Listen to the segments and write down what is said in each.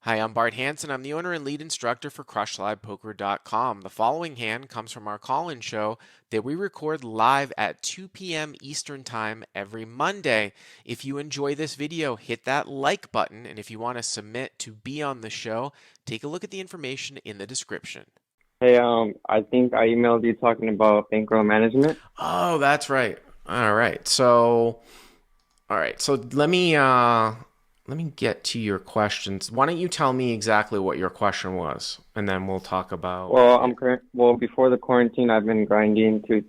Hi, I'm Bart Hanson. I'm the owner and lead instructor for CrushLivePoker.com. The following hand comes from our call-in show that we record live at 2 p.m. Eastern Time every Monday. If you enjoy this video, hit that like button, and if you want to submit to be on the show, take a look at the information in the description. Hey, I think I emailed you talking about bankroll management. Oh, that's right. All right. So let me get to your questions. Why don't you tell me exactly what your question was, and then we'll talk about Well, it. before the quarantine, I've been grinding two,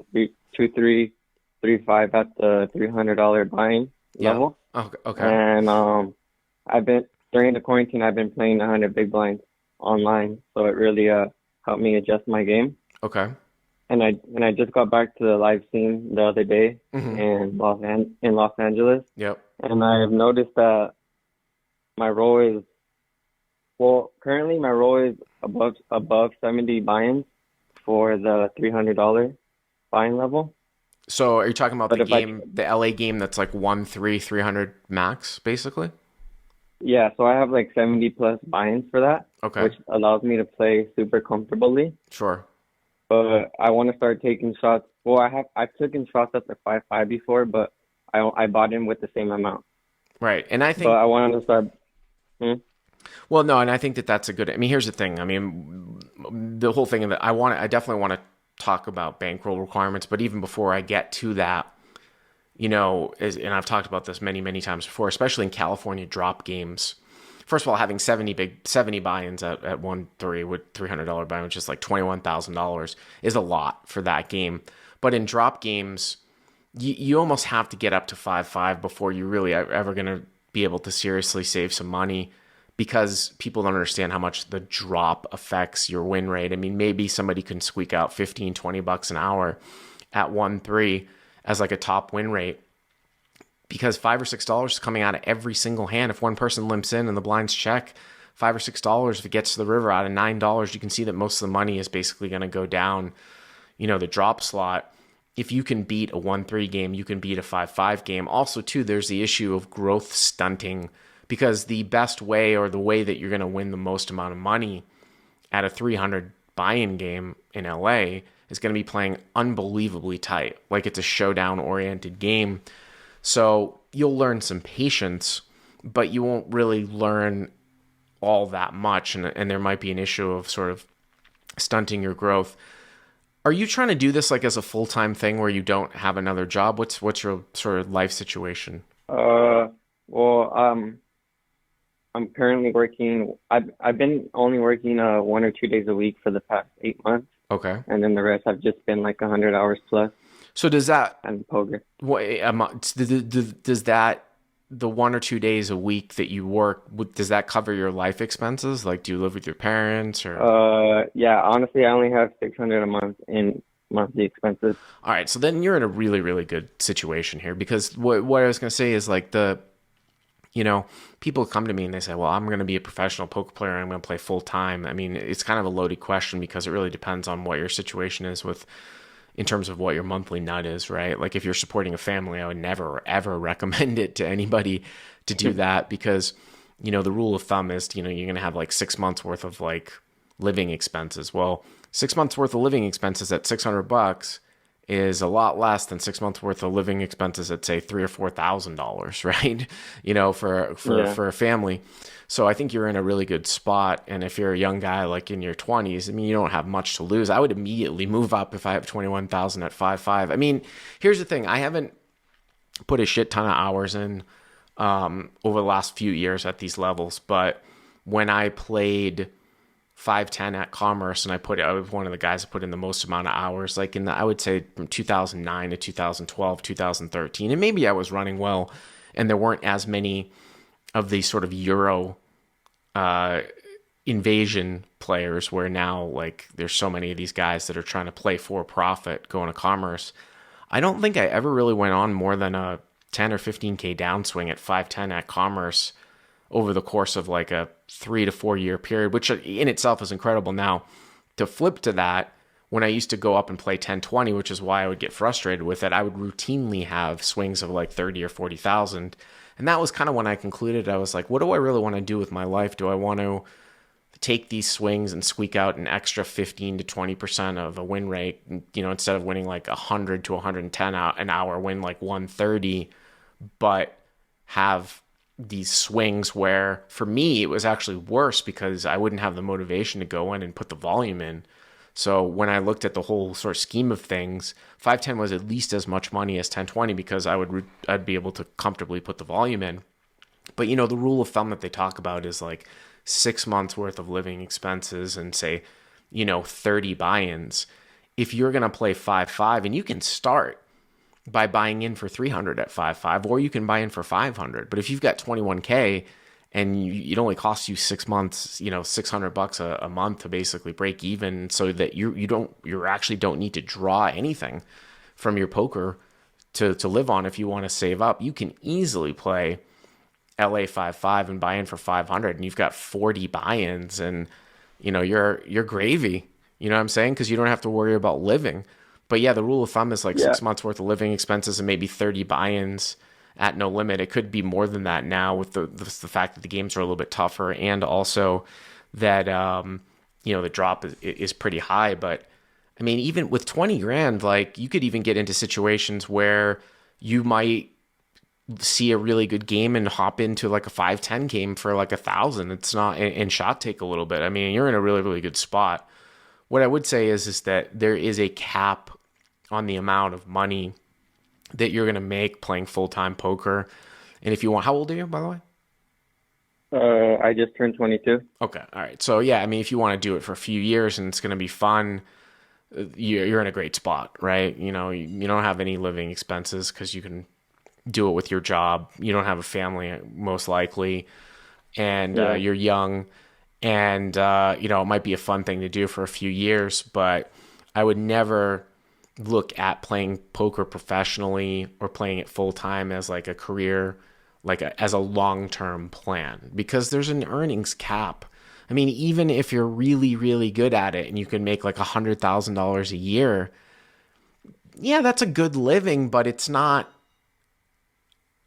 three, 5 at the $300 buying Yeah. level, Okay. Okay. and I've been during the quarantine, I've been playing 100 big blinds online, so it really helped me adjust my game. Okay. And I just got back to the live scene the other day Mm-hmm. in Los Angeles, Yep. and I've noticed that my role is currently my role is above 70 buy-ins for the $300 buying level. So are you talking about the But if I game, the LA game that's like 300 max, basically? Yeah, so I have like 70 plus buy-ins for that, Okay. which allows me to play super comfortably. Sure. But I want to start taking shots. Well, I've taken shots at the 5-5 before, but I bought in with the same amount. Right. And I But think, I wanted to start. Hmm? well, no, and I think that that's a good, I mean, here's the thing. I mean, the whole thing of it, I definitely want to talk about bankroll requirements, but even before I get to that, and I've talked about this many, many times before, especially in California drop games. First of all, having 70 buy-ins at 1-3 with $300 buy-in, which is like $21,000, is a lot for that game. But in drop games, you almost have to get up to 5-5 before you really are ever going to be able to seriously save some money, because people don't understand how much the drop affects your win rate. I mean, maybe somebody can squeak out 15, $20 an hour at 1-3 as like a top win rate, because $5 or $6 is coming out of every single hand. If one person limps in and the blinds check, $5 or $6, if it gets to the river out of $9, you can see that most of the money is basically going to go down, the drop slot. If you can beat a 1-3 game, you can beat a 5-5 game. Also, too, there's the issue of growth stunting, because the best way, or the way that you're going to win the most amount of money at a 300 buy-in game in LA, is going to be playing unbelievably tight. Like, it's a showdown oriented game. So you'll learn some patience, but you won't really learn all that much. And there might be an issue of sort of stunting your growth. Are you trying to do this like as a full-time thing where you don't have another job? What's your sort of life situation? Uh, well, I'm currently working. I've been only working 1 or 2 days a week for the past 8 months, Okay. and then the rest have just been like 100 hours plus So does that and poker. what does that, the 1 or 2 days a week that you work, does that cover your life expenses? Like, do you live with your parents or? Yeah, honestly, I only have 600 a month in monthly expenses. All right, so then you're in a really, really good situation here, because what I was going to say is like people come to me and they say, well, I'm going to be a professional poker player and I'm going to play full time. I mean, it's kind of a loaded question, because it really depends on what your situation is with, in terms of what your monthly nut is, right? Like, if you're supporting a family, I would never, ever recommend it to anybody to do that, because, the rule of thumb is, you're going to have like 6 months worth of like living expenses. Well, 6 months worth of living expenses at $600 is a lot less than 6 months worth of living expenses at, say, $3,000 or $4,000, right? For Yeah. for a family. So I think you're in a really good spot. And if you're a young guy like in your 20s, I mean, you don't have much to lose. I would immediately move up if I have 21,000 at 5-5. I mean, here's the thing: I haven't put a shit ton of hours in over the last few years at these levels, but when I played 510 at Commerce, and I was one of the guys that put in the most amount of hours, like I would say from 2009 to 2012, 2013. And maybe I was running well, and there weren't as many of these sort of Euro uh, invasion players, where now, like, there's so many of these guys that are trying to play for profit going to Commerce. I don't think I ever really went on more than a 10 or 15K downswing at 510 at Commerce over the course of like a 3 to 4 year period, which in itself is incredible. Now, to flip to that, when I used to go up and play 10-20, which is why I would get frustrated with it, I would routinely have swings of like 30 or 40,000. And that was kind of when I concluded, I was like, what do I really want to do with my life? Do I want to take these swings and squeak out an extra 15 to 20% of a win rate, instead of winning like 100 to 110 an hour, win like 130, but have these swings where for me, it was actually worse because I wouldn't have the motivation to go in and put the volume in. So when I looked at the whole sort of scheme of things, 510 was at least as much money as 1020 because I'd be able to comfortably put the volume in. But the rule of thumb that they talk about is like 6 months worth of living expenses and say, 30 buy-ins. If you're going to play 5-5, and you can start by buying in for 300 at 5-5, or you can buy in for 500. But if you've got 21K and it only costs you 6 months, $600 a month to basically break even, so that you actually don't need to draw anything from your poker to live on. If you want to save up, you can easily play LA 5-5 and buy in for 500, and you've got 40 buy-ins, and you're gravy. You know what I'm saying? Because you don't have to worry about living. But yeah, the rule of thumb is like 6 months worth of living expenses and maybe 30 buy-ins at no limit. It could be more than that now with the fact that the games are a little bit tougher, and also that the drop is pretty high. But I mean, even with 20 grand, like you could even get into situations where you might see a really good game and hop into like a 5-10 game for like 1,000. It's not, and shot take a little bit. I mean, you're in a really, really good spot. What I would say is that there is a cap on the amount of money that you're going to make playing full-time poker. And if you want, how old are you, by the way? I just turned 22. Okay. All right. So yeah, I mean, if you want to do it for a few years and it's going to be fun, you're in a great spot, right? You don't have any living expenses because you can do it with your job. You don't have a family, most likely, and you're young, and it might be a fun thing to do for a few years, but I would never look at playing poker professionally or playing it full time as like a career, as a long-term plan, because there's an earnings cap. I mean, even if you're really, really good at it and you can make like $100,000 a year, yeah, that's a good living, but it's not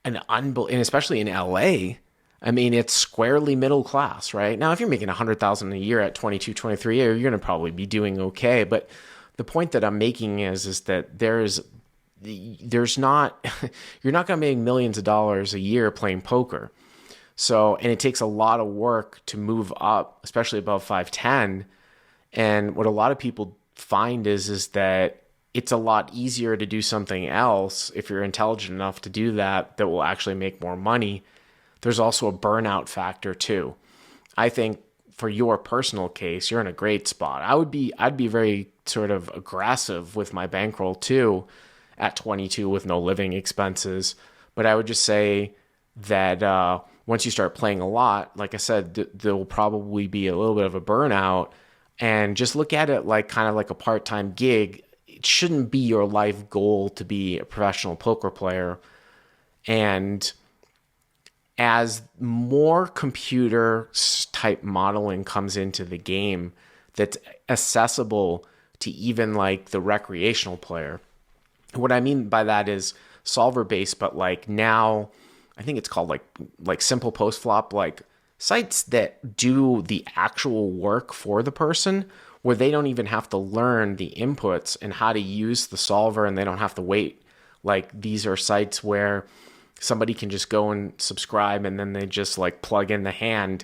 and especially in LA, I mean, it's squarely middle class, right? Now, if you're making $100,000 a year at 22, 23, you're going to probably be doing okay. But the point that I'm making is that there's not, you're not going to make millions of dollars a year playing poker. So, and it takes a lot of work to move up, especially above 510. And what a lot of people find is that it's a lot easier to do something else if you're intelligent enough to do that will actually make more money. There's also a burnout factor too. I think for your personal case, you're in a great spot. I'd be very sort of aggressive with my bankroll too at 22 with no living expenses. But I would just say that once you start playing a lot, like I said, there will probably be a little bit of a burnout, and just look at it like kind of like a part-time gig. It shouldn't be your life goal to be a professional poker player. And as more computer type modeling comes into the game that's accessible to even like the recreational player, what I mean by that is solver based, but like now I think it's called like simple post flop, like sites that do the actual work for the person, where they don't even have to learn the inputs and how to use the solver, and they don't have to wait. Like these are sites where somebody can just go and subscribe, and then they just like plug in the hand,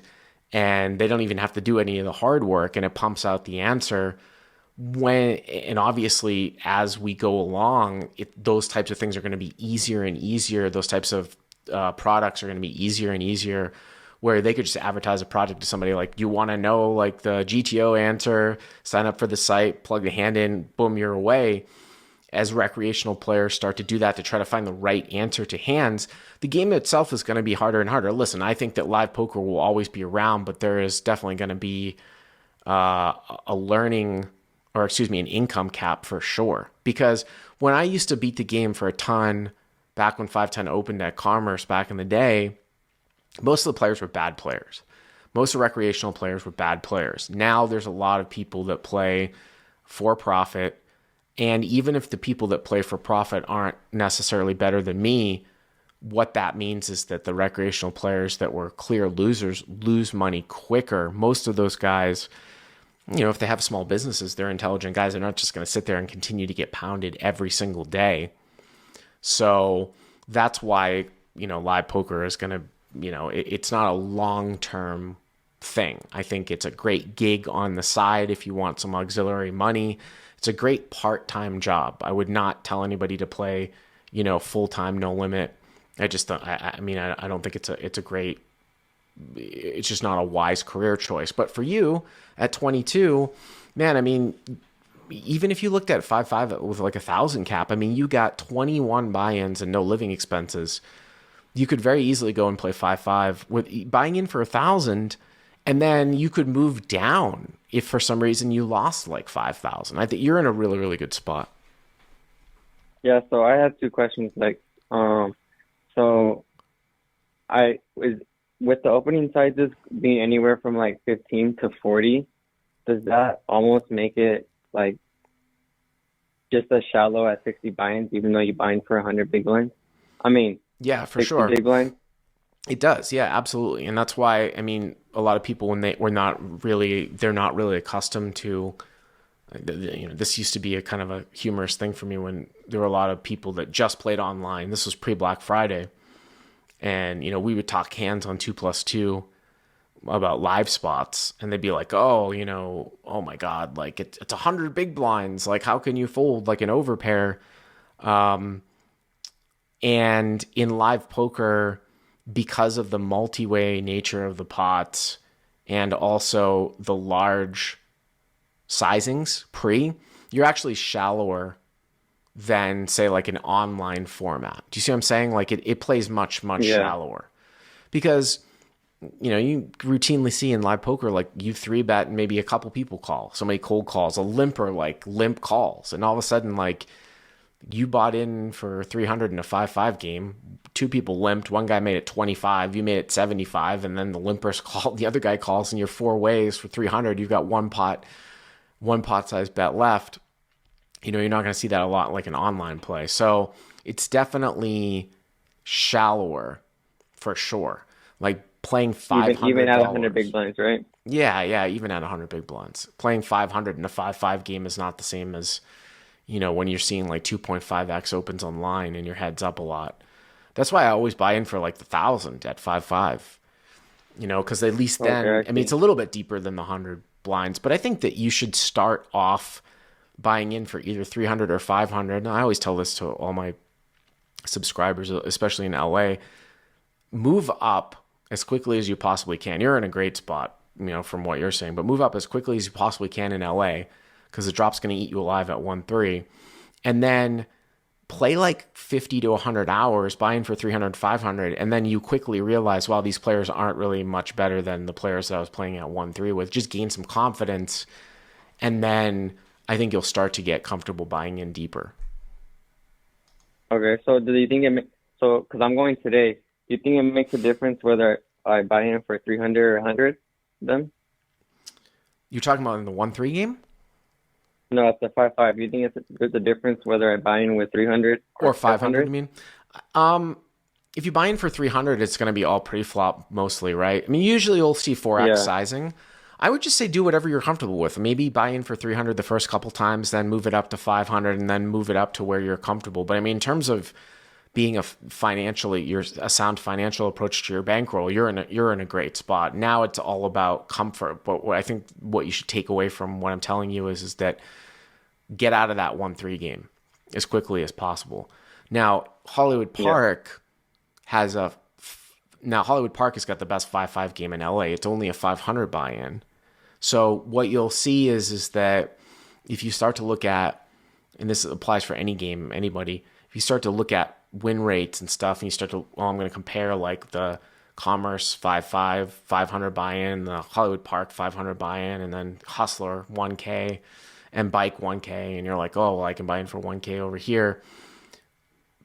and they don't even have to do any of the hard work, and it pumps out the answer. And obviously as we go along, those types of things are going to be easier and easier. Those types of products are going to be easier and easier, where they could just advertise a product to somebody like, you want to know like the GTO answer, sign up for the site, plug the hand in, boom, you're away. As recreational players start to do that to try to find the right answer to hands, the game itself is going to be harder and harder. Listen, I think that live poker will always be around, but there is definitely going to be an income cap for sure. Because when I used to beat the game for a ton, back when 510 opened at Commerce back in the day, most of the players were bad players. Most of the recreational players were bad players. Now there's a lot of people that play for profit. And even if the people that play for profit aren't necessarily better than me, what that means is that the recreational players that were clear losers lose money quicker. Most of those guys, if they have small businesses, they're intelligent guys. They're not just going to sit there and continue to get pounded every single day. So that's why, live poker is going to, it's not a long-term thing. I think it's a great gig on the side if you want some auxiliary money. It's a great part-time job. I would not tell anybody to play, full-time, no limit. I just don't, I don't think it's a great, it's just not a wise career choice. But for you at 22, man, even if you looked at 5-5 with like 1,000 cap, you got 21 buy-ins and no living expenses. You could very easily go and play 5-5 with buying in for 1,000, and then you could move down if for some reason you lost like 5,000. I think you're in a really, really good spot. Yeah, so I have two questions. So I was with the opening sizes being anywhere from like 15 to 40. Does that almost make it like just as shallow as 60 buy-ins, even though you buy in for 100 big blinds? Yeah, for 60 sure. big blinds. It does. Yeah, absolutely. And that's why, a lot of people, when they're not really accustomed to, this used to be a kind of a humorous thing for me when there were a lot of people that just played online. This was pre-Black Friday. And, we would talk hands on 2+2 about live spots, and they'd be like, oh my God, like it's 100 big blinds. Like, how can you fold like an overpair? And in live poker, because of the multi-way nature of the pots and also the large sizings you're actually shallower than, say, like an online format. Do you see what I'm saying? Like it plays much, much shallower because, you routinely see in live poker, like you 3-bet and maybe a couple people call, somebody cold calls, a limper, like limp calls. And all of a sudden, like you bought in for 300 in a 5-5 game, 2 people limped, one guy made it 25, you made it 75, and then the limpers called, the other guy calls, and you're 4 ways for 300. You've got one pot size bet left. You're not going to see that a lot like an online play. So it's definitely shallower for sure. Like playing $500. Even at 100 big blinds, right? Yeah, even at 100 big blinds. Playing 500 in a 5-5 game is not the same as, when you're seeing like 2.5x opens online and your head's up a lot. That's why I always buy in for like the 1,000 at 5-5. Because at least then, Okay, it's a little bit deeper than the 100 blinds, but I think that you should start off buying in for either 300 or 500. And I always tell this to all my subscribers, especially in LA, move up as quickly as you possibly can. You're in a great spot, from what you're saying, but move up as quickly as you possibly can in LA because the drop's going to eat you alive at 1-3. And then play like 50 to 100 hours, buy in for 300, 500, and then you quickly realize, wow, these players aren't really much better than the players that I was playing at 1-3 with. Just gain some confidence, and then I think you'll start to get comfortable buying in deeper. Okay, so do you think because I'm going today, do you think it makes a difference whether I buy in for 300 or 100 then? You're talking about in the 1-3 game? No, it's a 5-5. Do you think there's a difference whether I buy in with 300 or 500? You mean? If you buy in for 300, it's going to be all pre-flop mostly, right? Usually you'll see 4x sizing. I would just say do whatever you're comfortable with. Maybe buy in for 300 the first couple times, then move it up to 500, and then move it up to where you're comfortable. But in terms of being a sound financial approach to your bankroll, you're in a great spot. Now it's all about comfort. But what I think what you should take away from what I'm telling you is that get out of that 1-3 game as quickly as possible. Now Hollywood Park has got the best 5-5 game in LA. It's only a 500 buy-in. So what you'll see is that if you start to look at, and this applies for any game, anybody, if you start to look at win rates and stuff, and you start to, I'm going to compare like the Commerce 5-5, 500 buy-in, the Hollywood Park 500 buy-in, and then Hustler 1K and Bike 1K, and you're like, oh, well, I can buy in for 1K over here.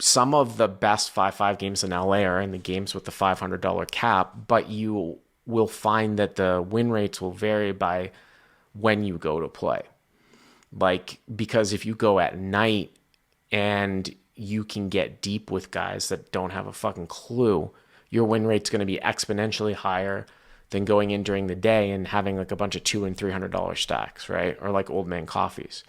Some of the best 5-5 games in LA are in the games with the $500 cap, but you will find that the win rates will vary by when you go to play. Like, because if you go at night and you can get deep with guys that don't have a fucking clue, your win rate's going to be exponentially higher than going in during the day and having like a bunch of $200 and $300 stacks, right? Or like old man coffees.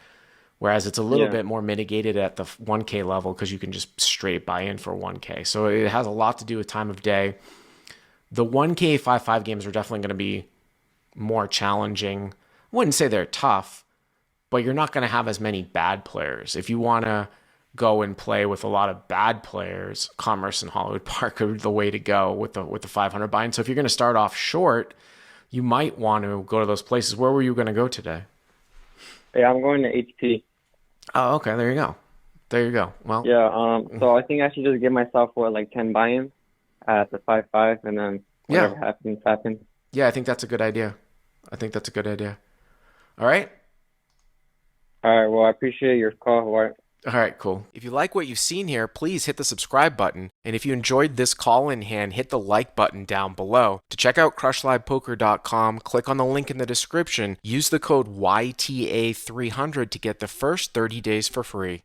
Whereas it's a little bit more mitigated at the 1K level because you can just straight buy in for 1K. So it has a lot to do with time of day. The 1K 5-5 games are definitely going to be more challenging. I wouldn't say they're tough, but you're not going to have as many bad players. If you want to go and play with a lot of bad players, Commerce and Hollywood Park are the way to go with the 500 buy-in. So if you're going to start off short, you might want to go to those places. Where were you going to go today? Yeah, I'm going to HP. Oh, okay. There you go. There you go. Well, yeah. So I think I should just give myself like 10 buy-ins at the 5-5, and then whatever happens. Yeah, I think that's a good idea. All right. All right. Well, I appreciate your call. All right, cool. If you like what you've seen here, please hit the subscribe button. And if you enjoyed this call in hand, hit the like button down below. To check out crushlivepoker.com, click on the link in the description. Use the code YTA300 to get the first 30 days for free.